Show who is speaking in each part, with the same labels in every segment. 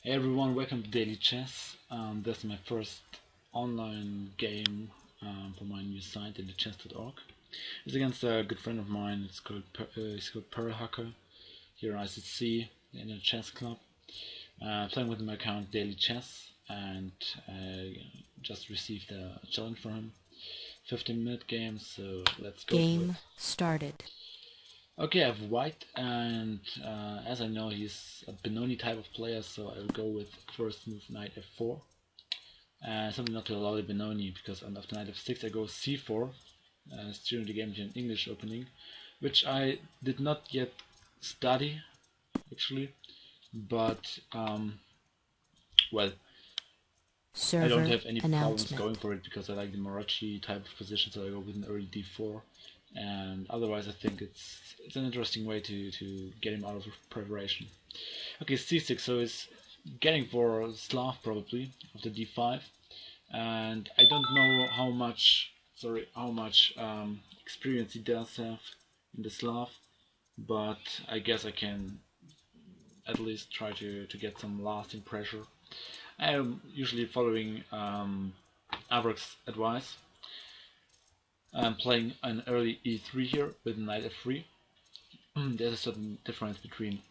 Speaker 1: Hey everyone, welcome to Daily Chess. This is my first online game for my new site, dailychess.org. It's against a good friend of mine. It's called PerlHacker here at ICC in a chess club. Playing with my account Daily Chess, and just received a challenge from him. 15-minute game, so let's go.
Speaker 2: Game started.
Speaker 1: Okay, I have white, and as I know he's a Benoni type of player, so I will go with first move knight f4. Something not to allow the Benoni, because after knight f6 I go c4, during the game in English opening, which I did not yet study, actually, but well, I don't have any problems going for it because I like the Marachi type of position, so I go with an early d4. And otherwise I think it's an interesting way to get him out of preparation. Okay, c6, so he's getting for Slav probably after d5, and I don't know how much experience he does have in the Slav, but I guess I can at least try to get some lasting pressure. I am usually following Avrek's advice. I'm playing an early e3 here with knight f3. There's a certain difference between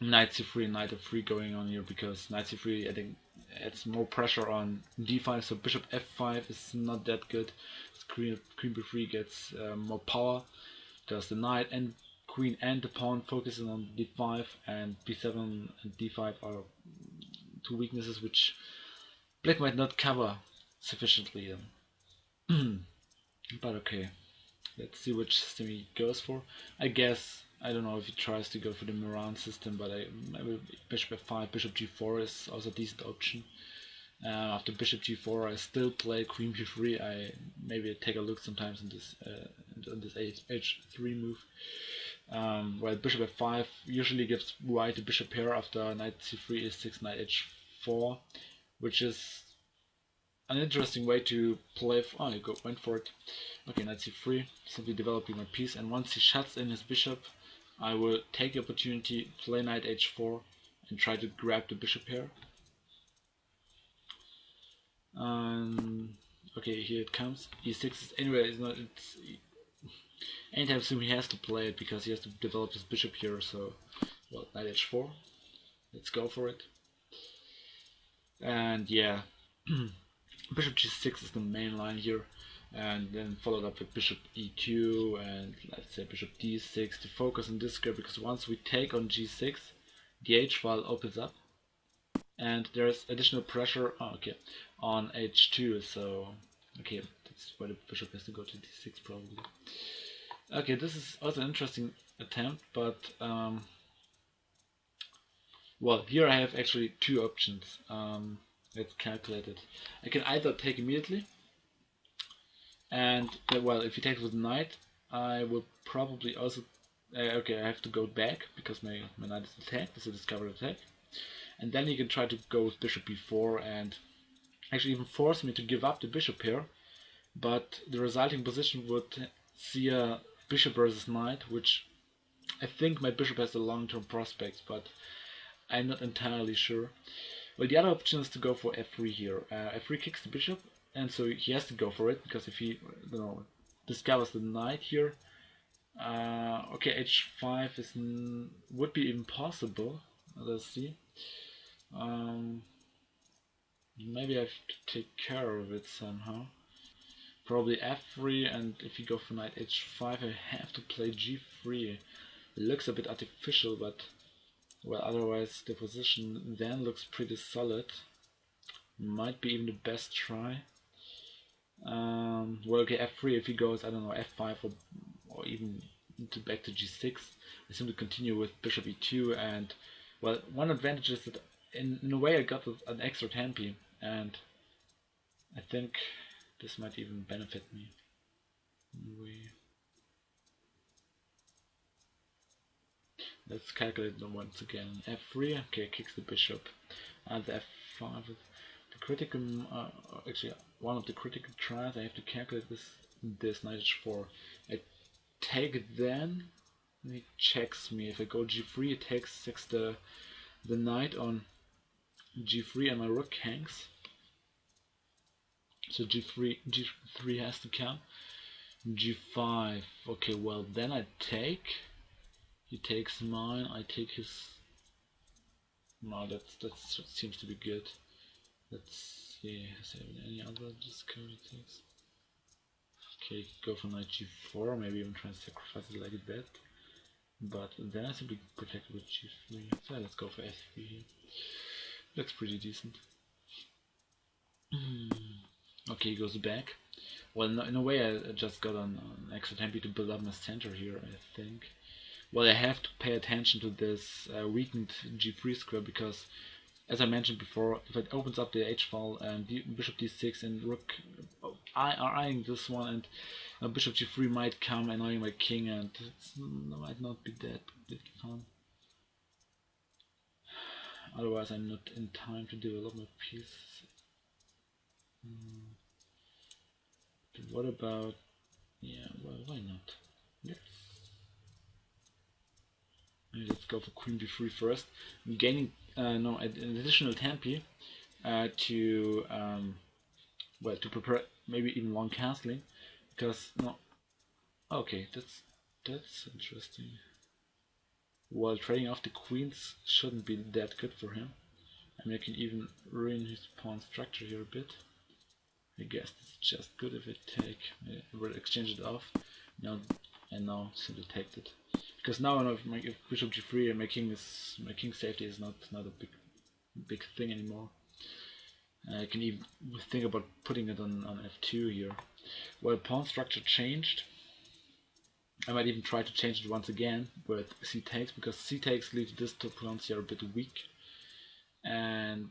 Speaker 1: knight c3 and knight f3 going on here, because knight c3 I think adds more pressure on d5, so bishop f5 is not that good. Queen b3 gets more power, because the knight and queen and the pawn focuses on d5, and b7 and d5 are two weaknesses which black might not cover sufficiently. But okay, let's see which system he goes for. I guess, I don't know if he tries to go for the Moran system, but maybe bishop f5, bishop g4 is also a decent option. After bishop g4 I still play queen b3. I maybe take a look sometimes in this h3 move. While bishop f5 usually gives white a bishop pair after knight c3, e6, knight h4, which is an interesting way to play. Oh, he went for it. Okay, knight c3, simply developing my piece, and once he shuts in his bishop, I will take the opportunity, play knight h4, and try to grab the bishop pair. Okay, here it comes. e6 anyway. It's anytime soon he has to play it because he has to develop his bishop here. So, well, knight h4. Let's go for it. And yeah. Bishop g6 is the main line here, and then followed up with bishop e2 and let's say bishop d6 to focus on this square, because once we take on g6 the h file opens up and there's additional pressure on h2, so okay, that's why the bishop has to go to d6 probably. Okay, this is also an interesting attempt, but well, here I have actually two options. Let's calculate it. I can either take immediately, and well, if he takes with knight, I will probably also okay, I have to go back because my knight is attacked. It's a discovered attack, and then he can try to go with bishop b4 and actually even force me to give up the bishop here. But the resulting position would see a bishop versus knight, which I think my bishop has a long-term prospects, but I'm not entirely sure. Well, the other option is to go for f3 here. F3 kicks the bishop, and so he has to go for it, because if he discovers the knight here, okay, h5 would be impossible. Let's see. Maybe I have to take care of it somehow. Probably f3, and if you go for knight h5, I have to play g3. It looks a bit artificial, but well, otherwise the position then looks pretty solid. Might be even the best try. Well, okay, f3, if he goes, I don't know, f5 or even back to g6, I simply continue with bishop e2, and well, one advantage is that in a way I got an extra tempi, and I think this might even benefit me. Let's calculate them once again. f3, okay, kicks the bishop, and the f5. The critical, actually, one of the critical tries I have to calculate this knight h4. I take it then, he checks me. If I go g3, it takes the knight on g3 and my rook hangs. So g3 has to come. g5. Okay, well then I take. He takes mine. I take his. No, that seems to be good. Let's see. Has he any other discard he takes? Okay, go for knight g4. Maybe even try and sacrifice it like that. But then I simply protect with g3. So let's go for f3 here. Looks pretty decent. Okay, he goes back. Well, in a way I just got an extra tempo to build up my center here, I think. Well, I have to pay attention to this weakened g3 square because, as I mentioned before, if it opens up the h-file and bishop d6 and rook are eyeing this one, and bishop g3 might come annoying my king, and it might not be that fun. Otherwise, I'm not in time to develop my piece. But what about? Yeah, well, why not? Let's go for queen b3 first. I'm gaining an additional tempi to well, to prepare maybe even long castling, because no. Okay, that's interesting. While trading off the queens shouldn't be that good for him. I mean, I can even ruin his pawn structure here a bit. I guess it's just good if I take. I will exchange it off. Now and now simply take it. Because now if bishop g3 and my king's safety is not a big thing anymore. I can even think about putting it on f2 here. Well, pawn structure changed. I might even try to change it once again with c takes, because c takes leaves these two pawns here a bit weak. And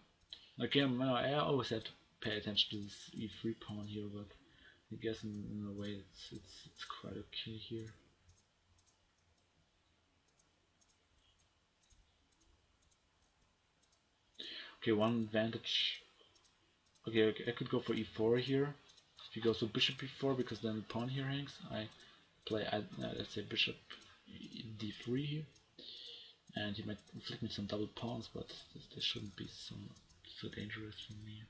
Speaker 1: again, I always have to pay attention to this e3 pawn here, but I guess in a way it's quite okay here. Okay, one advantage. Okay, I could go for e4 here. If he goes for bishop e4, because then the pawn here hangs, I play, let's say, bishop d3 here. And he might inflict me some double pawns, but this shouldn't be so dangerous for me.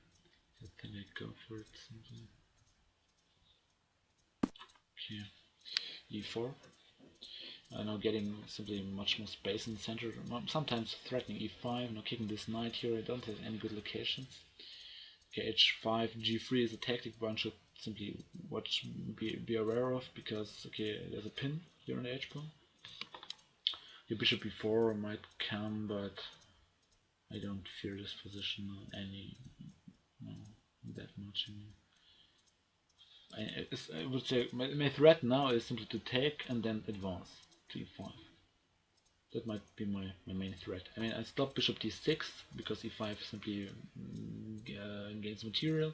Speaker 1: I think I go for it simply. Okay, e4. Now getting simply much more space in the center. Sometimes threatening e5. Now kicking this knight here. I don't have any good locations. Okay, h5, g3 is a tactic one should simply be aware of, because okay, there's a pin here on the h pawn. Your bishop b4 might come, but I don't fear this position that much. I would say my threat now is simply to take and then advance to e5. That might be my main threat. I mean, I stopped bishop d6 because e5 simply gains material.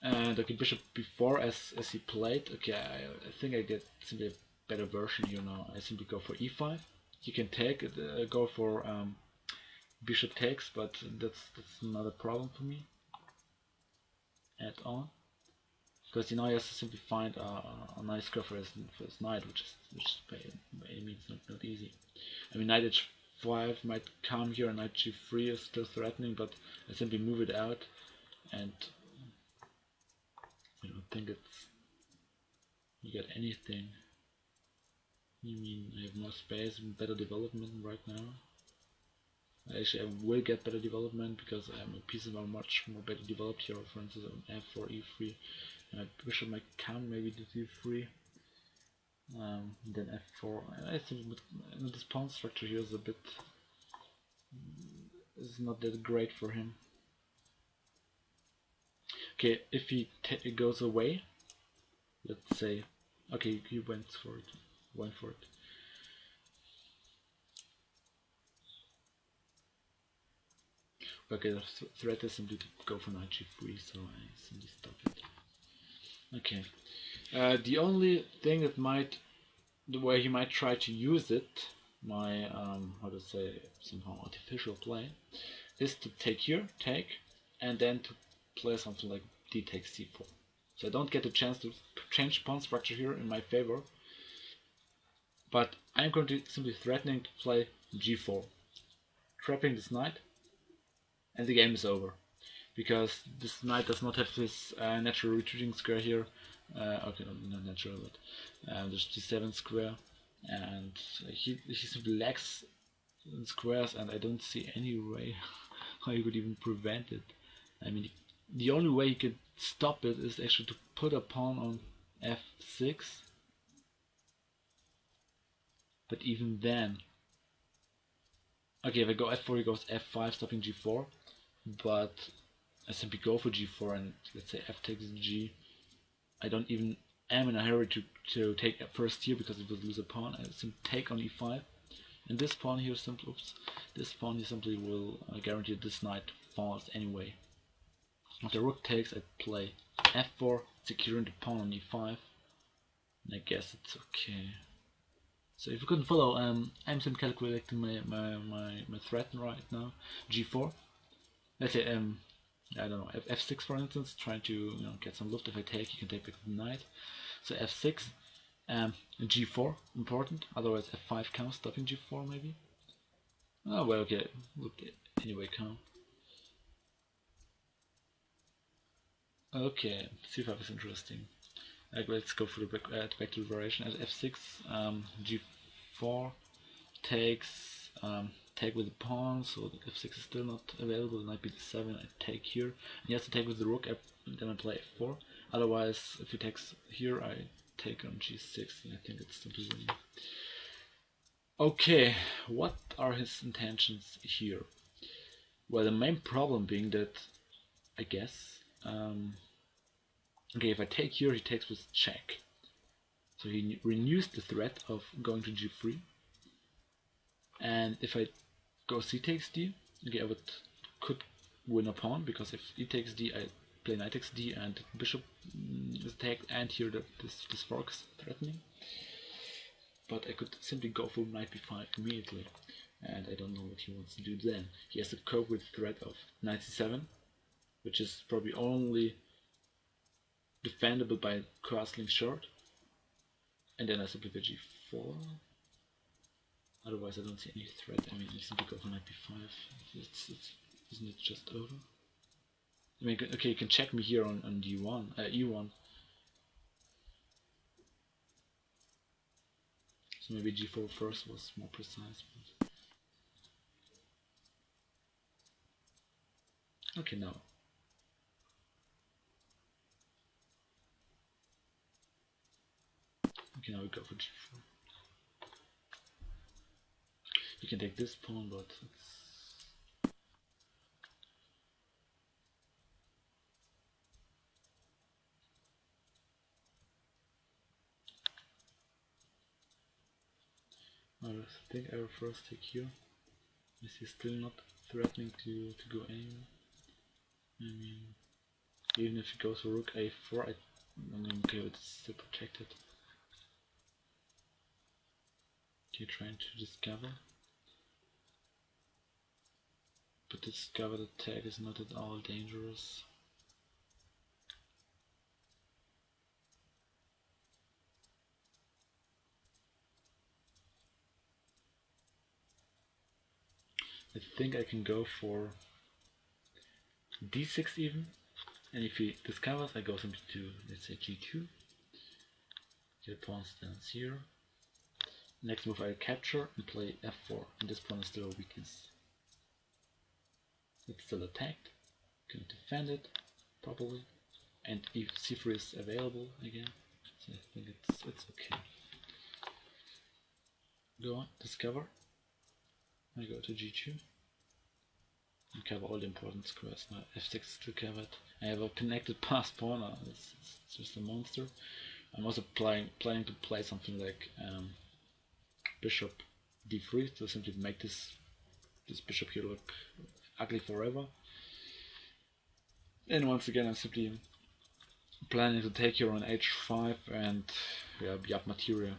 Speaker 1: And okay, bishop b4 as he played. Okay, I think I get simply a better version here now. I simply go for e5. You can take it, go for bishop takes, but that's not a problem for me at all. Because now he has to simply find a nice square for his knight, which is by any means not easy. I mean, knight h5 might come here, and knight g3 is still threatening, but I simply move it out, and I don't think you get anything. You mean I have more space and better development right now? Actually, I will get better development because my pieces are much more better developed here. For instance, on f4, e3. My bishop might come maybe to d3, then f4. I think this pawn structure here is a bit is not that great for him. Okay, if he goes away, let's say, okay, he went for it. Okay, the threat is simply to go for knight g3, so I simply stop it. Okay, the only thing where he might try to use it, my how to say, somehow artificial play, is to take here, and then to play something like d takes c4. So I don't get a chance to change pawn structure here in my favor, but I'm going to simply threatening to play g4, trapping this knight, and the game is over, because this knight does not have this natural retreating square here. Okay, not natural, but there's g7 square, and he simply lacks in squares, and I don't see any way how you could even prevent it. I mean, the only way you could stop it is actually to put a pawn on f6, but even then, okay, if I go f4, he goes f5, stopping g4, but I simply go for g4 and let's say f takes g. I don't even am in a hurry to take first here because it will lose a pawn. I simply take on e5, and this pawn here simply, this pawn here simply will guarantee this knight falls anyway. If the rook takes, I play f4, securing the pawn on e5, and I guess it's okay. So if you couldn't follow, I'm simply calculating my threat right now. g4. Let's say I don't know, f6 for instance, trying to get some loot. If I take, you can take back the knight. So f6, g4 important. Otherwise f5 counts, stopping g4 maybe. Oh well, okay, would anyway count. Okay, c5 is interesting. Let's go for the back to the variation. At f6, g4 takes, take with the pawn, so f6 is still not available. Knight b7, I take here. And he has to take with the rook, then I play f4. Otherwise, if he takes here, I take on g6, and I think it's simply winning. Okay, what are his intentions here? Well, the main problem being that, I guess, okay, if I take here, he takes with check. So he renews the threat of going to g3. And if I go c takes d, okay, I could win a pawn, because if e takes d, I play knight takes d, and bishop is attacked, and here this fork is threatening. But I could simply go for knight b5 immediately, and I don't know what he wants to do then. He has to cope with the threat of knight c7, which is probably only defendable by castling short, and then I simply play g4. Otherwise, I don't see any threat. I mean, I simply go for knight b5. Isn't it just over? I mean, okay, you can check me here on d1, e1. So maybe g4 first was more precise. But... okay, now. Okay, now we go for g4. You can take this pawn, but it's... I think I will first take here. Is he still not threatening to go anywhere? I mean, even if he goes for rook a4, I mean, okay, it's still protected. Okay, trying to discover. But discovered attack is not at all dangerous. I think I can go for d6 even, and if he discovers, I go simply to, let's say, g2. The pawn stands here. Next move I capture and play f4, and this pawn is still a weakness. It's still attacked, can defend it properly, and if c3 is available again, so I think it's okay. Go on, discover. I go to g2 and cover all the important squares. Now f6 is still covered. I have a connected passed pawn. It's just a monster. I'm also planning to play something like bishop d3 to simply make this bishop here look ugly forever. And once again, I'm simply planning to take here on h5 and be up material.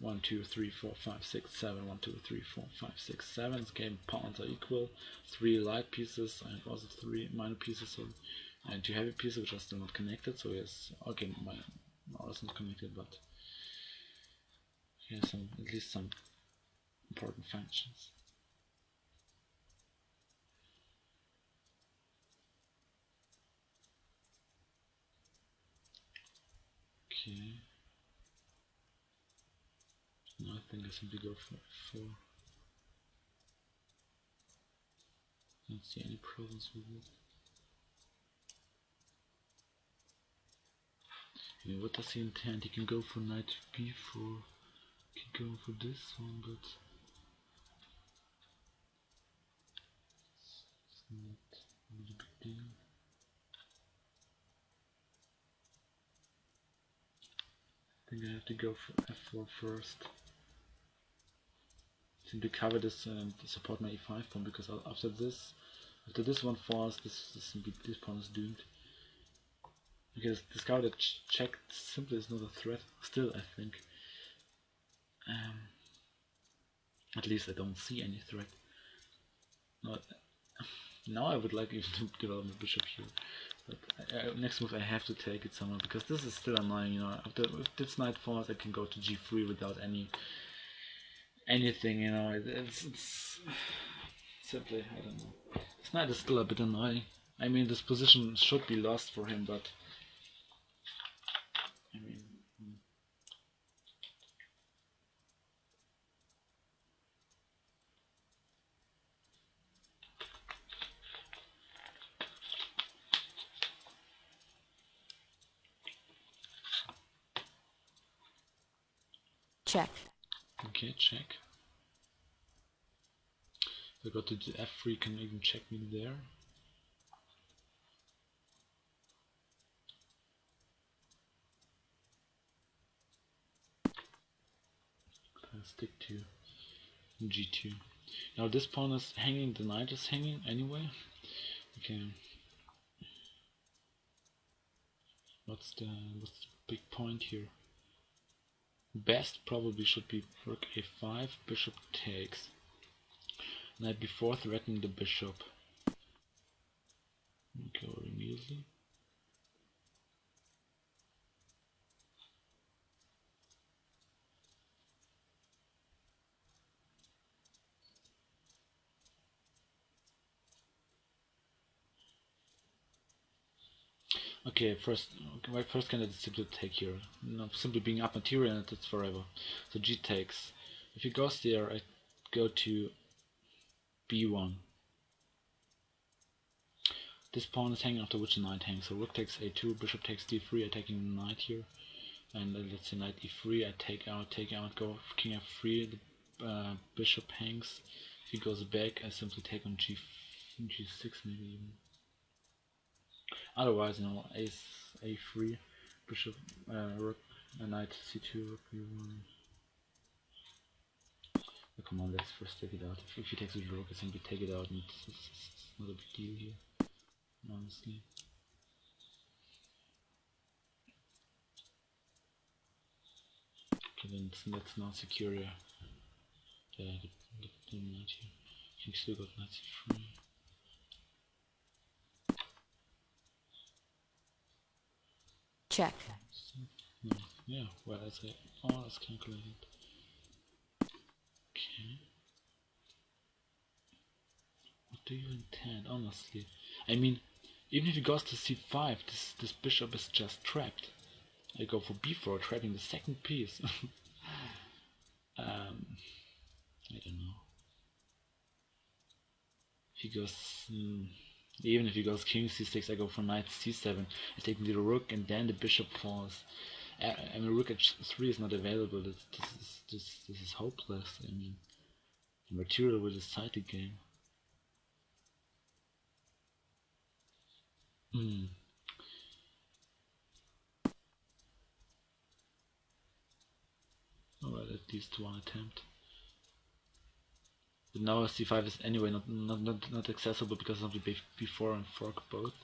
Speaker 1: 1, 2, 3, 4, 5, 6, 7. 1, 2, 3, 4, 5, 6, 7. This game pawns are equal. 3 light pieces and also 3 minor pieces, and 2 heavy pieces which are still not connected. So yes, okay, my is not connected, but he has at least some important functions. Okay. No, I think I simply go for f4. Don't see any problems with it. Yeah, what does he intend? He can go for knight b4. He can go for this one, but it's not really a big deal. I think I have to go for f4 first. Simply cover this and support my e5 pawn, because after this one falls, this pawn is doomed. Because discarded check simply is not a threat. Still, I think. At least I don't see any threat. Not now. I would like even to develop my bishop here, but next move I have to take it somewhere, because this is still annoying. You know, after if this knight falls, I can go to g3 without anything. You know, it's simply, I don't know. This knight is still a bit annoying. I mean, this position should be lost for him, but I mean.
Speaker 2: Check.
Speaker 1: Okay, check. If I go to the f3, can even check me there. I'll stick to g2. Now this pawn is hanging, the knight is hanging anyway. Okay. What's the big point here? Best probably should be rook a5, bishop takes. Knight b4 threatening the bishop. Go immediately. Okay, my first candidate is simply take here. No, simply being up material, and it's forever. So g takes. If he goes there, I go to b1. This pawn is hanging after which the knight hangs. So rook takes a2, bishop takes d3, attacking the knight here. And let's say knight e3, I take out, go king f3, the bishop hangs. If he goes back, I simply take on g6 maybe even. Otherwise, you know, ace a3, bishop, rook, knight c2, rook b1. Oh, come on, let's first take it out. If he takes with rook, I simply take it out, and it's not a big deal here, honestly. Okay, then let's now secure the knight here. King still got knight c3.
Speaker 2: Check.
Speaker 1: No, yeah, well, as all is calculated. Okay. What do you intend, honestly? I mean, even if he goes to c5, this bishop is just trapped. I go for b4, trapping the second piece. I don't know. If he goes, even if he goes king c6, I go for knight c7. I take the rook, and then the bishop falls. I mean, rook h3 is not available. This is hopeless. I mean, the material will decide the game. Alright, at least one attempt. But now c5 is anyway not accessible because of the b4 and fork both.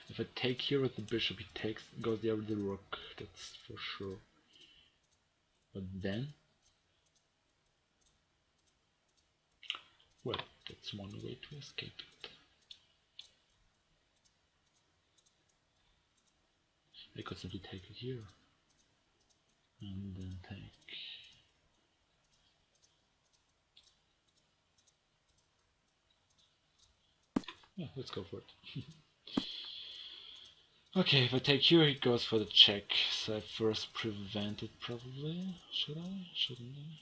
Speaker 1: If I take here with the bishop, he goes there with the rook. That's for sure. But then, well, that's one way to escape it. I could simply take it here and then take. Yeah, let's go for it. Okay, if I take here, he goes for the check. So I first prevent it, probably. Should I? Shouldn't I?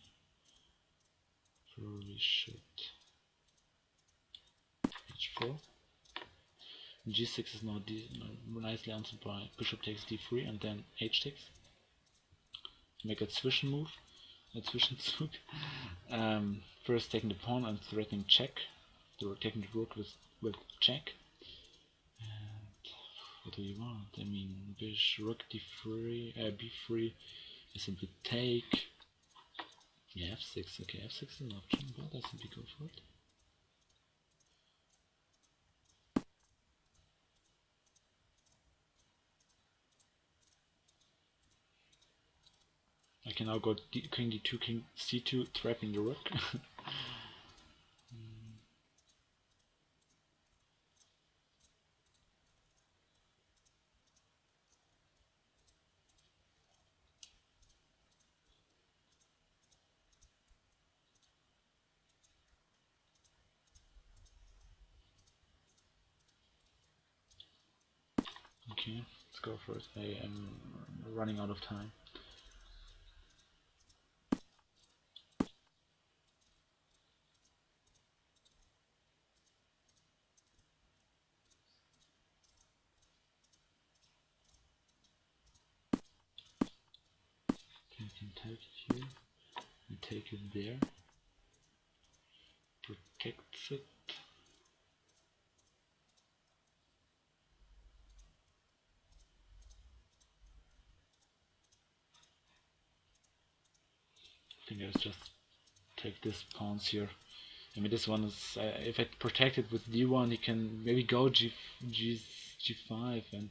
Speaker 1: Probably should. H4. G6 is now nicely answered by bishop takes d3 and then h takes. Make a Zwischenmove. A Zwischenzug. First taking the pawn and threatening check. Taking the rook with check. And what do you want? I mean, rook d3, b3. I simply take. Yeah, f6. Okay, f6 is an option, but I simply go for it. I can now go king d2, king c2, trapping the rook. Okay, let's go for it. I am running out of time. Okay, I can take it here. And take it there. Protects it. I think I just take this pawns here. I mean, this one is. If I protect it with d1, he can maybe go g5, and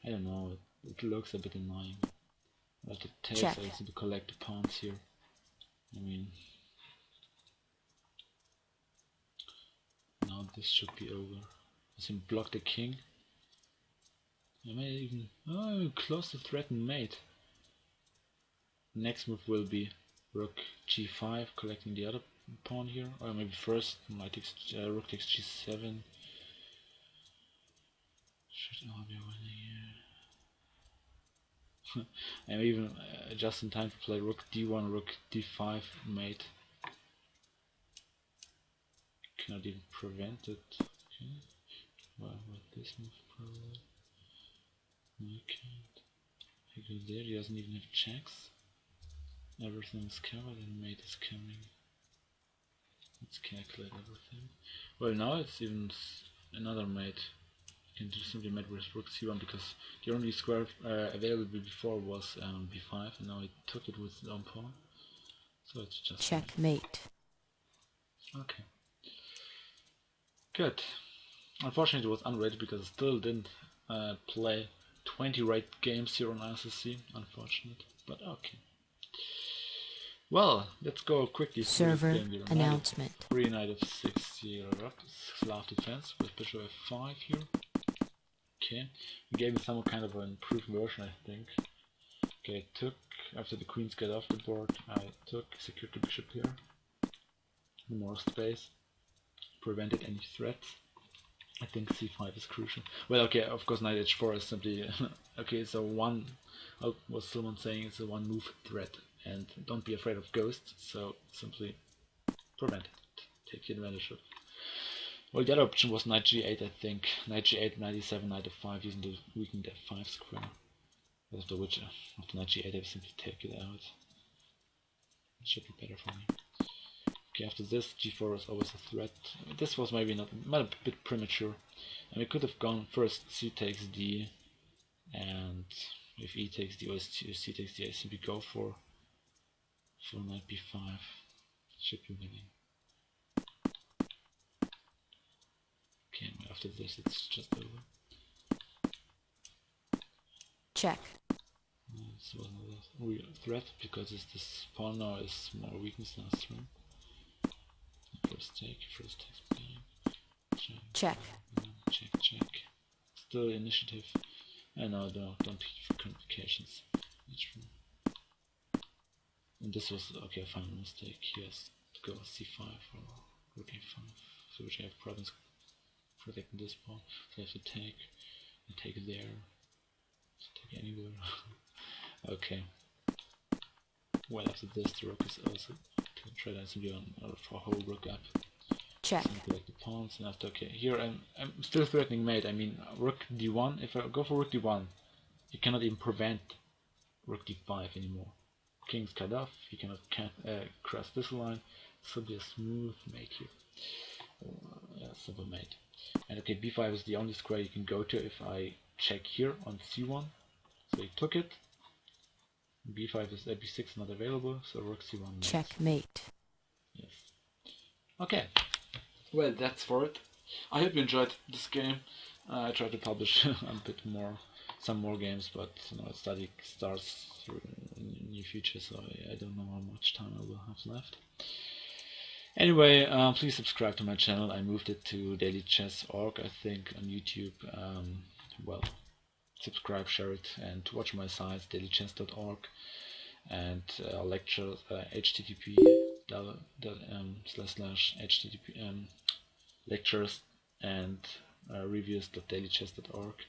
Speaker 1: I don't know. It looks a bit annoying. But it takes.
Speaker 2: Check.
Speaker 1: I simply collect the pawns here. I mean, now this should be over. I simply block the king. I may even. Oh, close the threatened mate. Next move will be rook g5, collecting the other pawn here, or maybe first knight takes, rook takes g7. Should all be winning here. I'm even just in time to play rook d1, rook d5 mate. Cannot even prevent it. Okay. Well, with this move probably. No, I can't. I go there, he doesn't even have checks. Everything is covered and mate is coming. Let's calculate everything. Well, now it's even another mate. You can just simply mate with rook c1 because the only square available before was b5, and now I took it with the pawn. So it's just
Speaker 2: checkmate.
Speaker 1: Okay. Good. Unfortunately, it was unrated because I still didn't play 20 right games here on ICC. Unfortunate, but okay. Well, let's go quickly through
Speaker 2: Server
Speaker 1: this game here.
Speaker 2: announcement.
Speaker 1: Knight of 6 here up, Slav defense with bishop f5 here. Okay, he gave me some kind of an improved version, I think. Okay, I took, after the queens get off the board, I secured the bishop here. More space, prevented any threats. I think c5 is crucial. Well, okay, of course knight h4 is simply, okay, so one, was someone saying it's a one move threat, and don't be afraid of ghosts, so simply prevent it, take the advantage of it. Well, the other option was knight g8, I think. Knight g8, knight e7, knight f5, using the weakened f5 square. After which, after knight g8, I simply take it out. It should be better for me. Okay, after this, g4 is always a threat. This was maybe not a bit premature. And we could have gone first c takes d, and if e takes d or c takes d, I simply go for knight b5. Should be winning. Okay, after this it's just over.
Speaker 2: Check.
Speaker 1: This was not a real threat because this pawn now is more weakness than a strength. First takes b.
Speaker 2: Check.
Speaker 1: Check. Still initiative. No, don't hit for complications. And this was okay. I found a mistake. Yes, to go c5 or rook a5. So which I have problems protecting this pawn. So I have to take and take it there. Take anywhere. Okay. Well, after this, the rook is also to try to simply on for whole rook up.
Speaker 2: Check.
Speaker 1: Select the pawns, and after okay, here I'm still threatening mate. I mean rook d1. If I go for rook d1, you cannot even prevent rook d5 anymore. King's cut off. You cannot cross this line. So be a smooth mate here. Yeah, simple mate. And okay, b5 is the only square you can go to if I check here on c1. So he took it. b5 is b6 not available, so rook c1 mates.
Speaker 2: Checkmate.
Speaker 1: Yes. Okay. Well, that's for it. I hope you enjoyed this game. I try to publish a bit more, some more games, but you know, study starts in the near future, so I don't know how much time I will have left. Anyway, please subscribe to my channel. I moved it to dailychess.org, I think, on YouTube. Well, subscribe, share it, and watch my sites, dailychess.org, and lectures, http://http lectures and reviews.dailychess.org.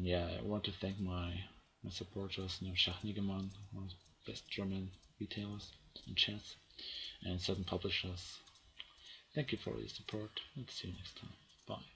Speaker 1: Yeah, I want to thank my supporters, Schach Niggemann, one of the best German retailers in chess, and certain publishers. Thank you for your support, and see you next time. Bye.